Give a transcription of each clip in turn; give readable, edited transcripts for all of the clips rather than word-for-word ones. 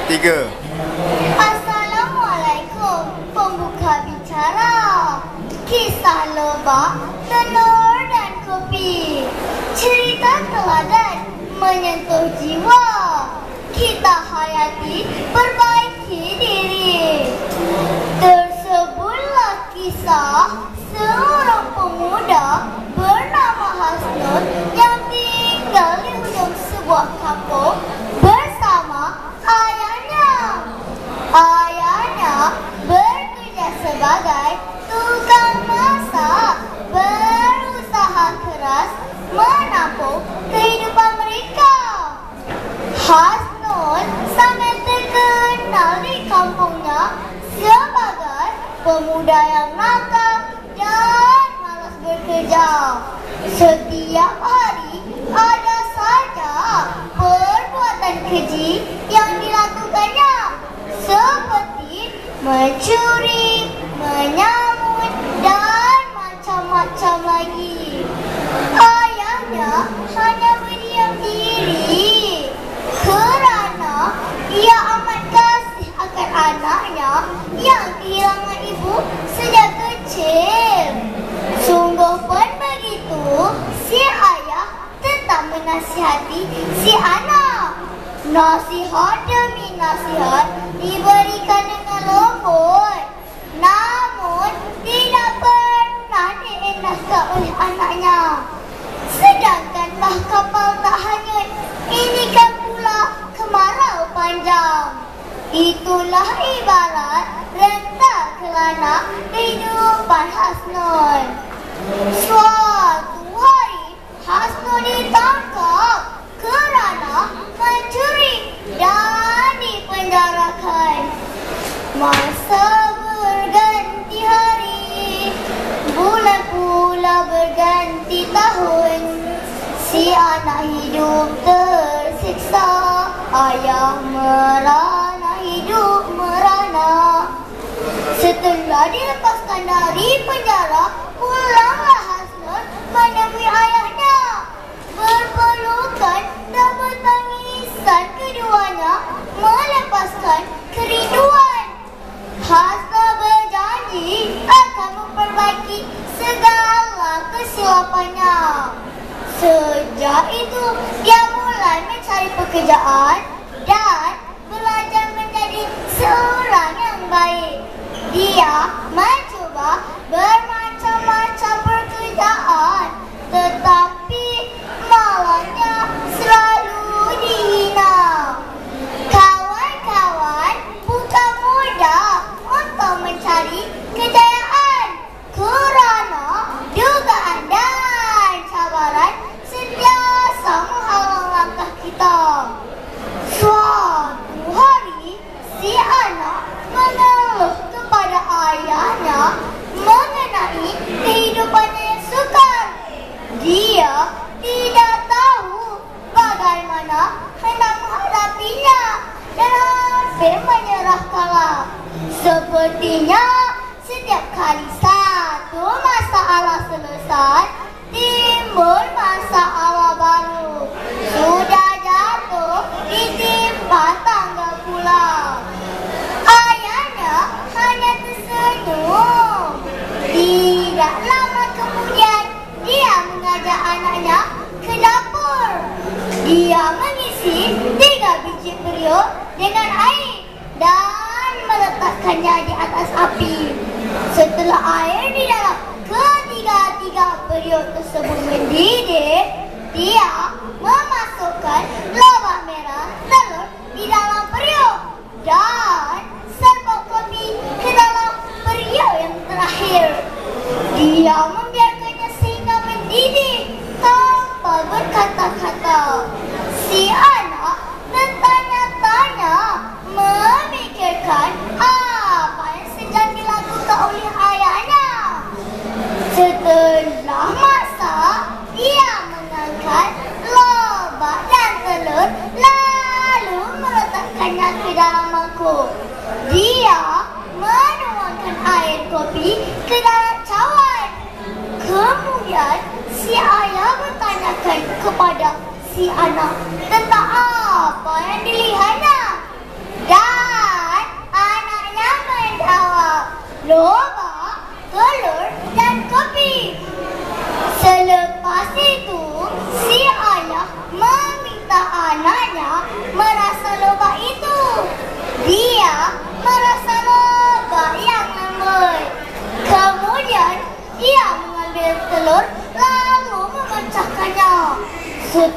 3. Assalamualaikum. Pembuka bicara. Kisah lebah, telur dan kopi. Cerita teladan menyentuh jiwa. Kita hayati, perbaiki diri. Tersebutlah kisah seorang pemuda bernama Hasnun yang tinggal di ujung sebuah kampung bersama ayahnya. Ayahnya bekerja sebagai tukang masak, berusaha keras menampung kehidupan mereka. Hasnun sangat terkenal di kampungnya sebagai pemuda yang nakal dan malas bekerja. Setiap hari ada saja perbuatan keji yang dilakukannya, seperti mencuri, menyamun, dan macam-macam lagi. Ayahnya hanya berdiam diri kerana ia amat kasih akan anaknya yang kehilangan ibu sejak kecil. Sungguh pun begitu, si ayah tetap menasihati si anak. Nasihat demi nasihat diberikan dengan lembut, namun tidak pernah diendahkan oleh anaknya. Sedangkan bah kapal tak hanyut, ini kan pula kemarau panjang. Itulah ibarat renta kelana kehidupan Hasnun. Suatu hari Hasnun ditangkap kerana mencuri dan dipenjarakan. Masa berganti hari, bulan pula berganti tahun. Si anak hidup tersiksa, ayah merana hidup merana. Setelah dilepaskan dari penjara, pulanglah Hasnun menemui ayahnya. Berpelukan dan bertangisan keduanya melepaskan kerinduan. Hasnun berjanji akan memperbaiki segala kesilapannya. Sejak itu, dia mulai mencari pekerjaan dan belajar menjadi seorang yang baik. Dia mencuba bermacam-macam pekerjaan, tetapi malangnya selalu dihina. Kawan-kawan bukan mudah untuk mencari kejayaan kerana dugaan dan cabaran sentiasa menghalang langkah kita. Suatu hari, si anak mengeluh kepada ayahnya mengenai kehidupannya yang sukar. Dia tidak tahu bagaimana hendak menghadapinya dan hampir menyerah kalah. Sepertinya setiap kali satu masalah selesai, timbul masalah baru. Sudah jatuh, ditimpa tangga pula. Ayahnya hanya tersenyum. Tidak lama kemudian, dia mengajak anaknya ke dapur. Dia mengisi 3 biji periuk dengan air dan meletakkannya di atas api. Setelah air di dalam ketiga-tiga periuk tersebut mendidih, dia memasukkan lobak merah telur di dalam periuk dan serbuk kopi ke dalam periuk yang terakhir. Dia membiarkannya sehingga mendidih tanpa berkata-kata. Si anak tertanya-tanya, memikirkan apa yang sedang dilakukan oleh ayahnya. Setelah masak, dia mengangkat lobak dan telur lalu meletakkannya ke dalam mangkuk. Dia menuangkan air kopi ke dalam cawan. Kemudian si ayah bertanyakan kepada si anak tentang apa yang dilihatnya. Dan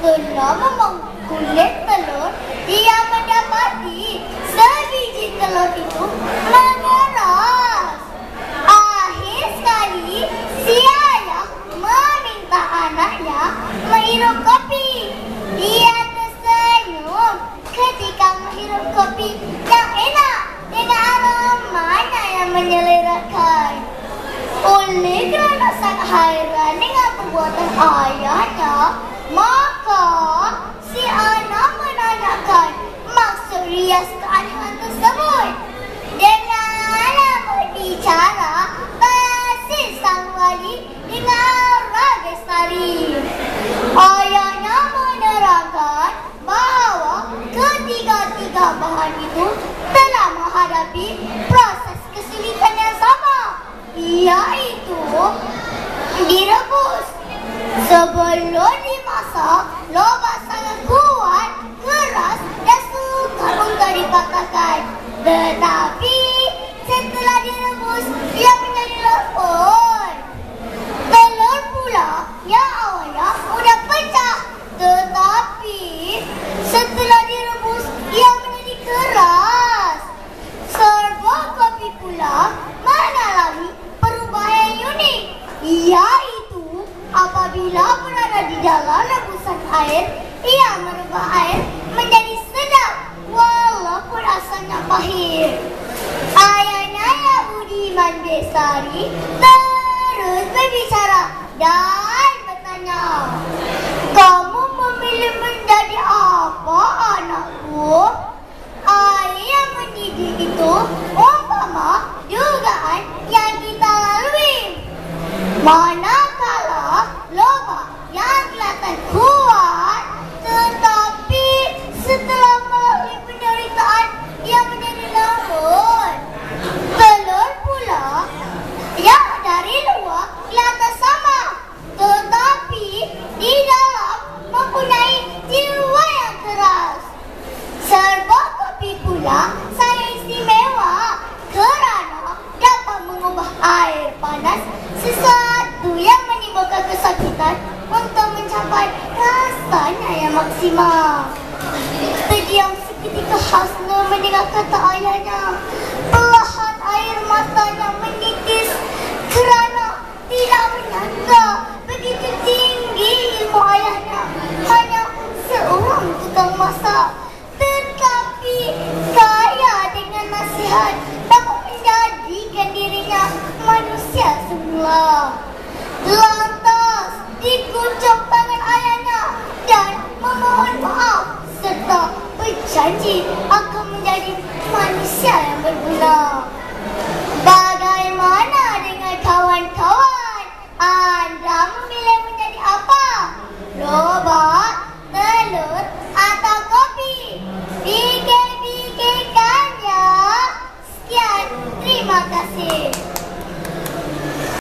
Setelah memangkulit telur, dia mendapati sebiji telur itu mengeras. Akhir sekali, si ayah meminta anaknya menghirup kopi. Dia tersenyum ketika menghirup kopi yang enak dengan aromanya yang menyelerakan. Oleh kerana sangat hairan dengan perbuatan ayahnya, maka si anak menanyakan maksud rias keanehan tersebut. Dengan berbicara, persis sang wali dengan raga sari. Ayahnya menerangkan bahawa ketiga-tiga bahan itu telah menghadapi proses kesulitan yang sama, iaitu direbus. Sebelum dimasak, lobak sangat kuat, keras dan sukar untuk dipatahkan. Tetapi setelah direbus, ia menjadi lembut. Telur pula yang awalnya mudah pecah, tetapi setelah direbus, ia menjadi keras. Serbuk kopi pula mengalami perubahan yang unik, iaitu apabila berada di dalam rebusan air, ia merubah air menjadi sedap walaupun rasanya pahit. Ayahnya yang Budiman Besari terus berbicara dan bertanya, "Kamu memilih menjadi apa, anakku?" Ayah mendidik itu umpama dugaan yang kita lalui. Manakala lobak yang kelihatan kuat, tetapi setelah melalui penderitaan, ia menjadi lembut. Telur pula yang dari luar kelihatan sama, tetapi di dalam mempunyai jiwa yang keras. Serbuk kopi pula sangat istimewa kerana dapat mengubah air panas, sesuatu yang menimbulkan kesakitan, untuk mencapai rasanya yang maksimal. Terdiam seketika Hasna mendengar kata ayahnya. Perlahan air matanya menitis kerana tidak menyangka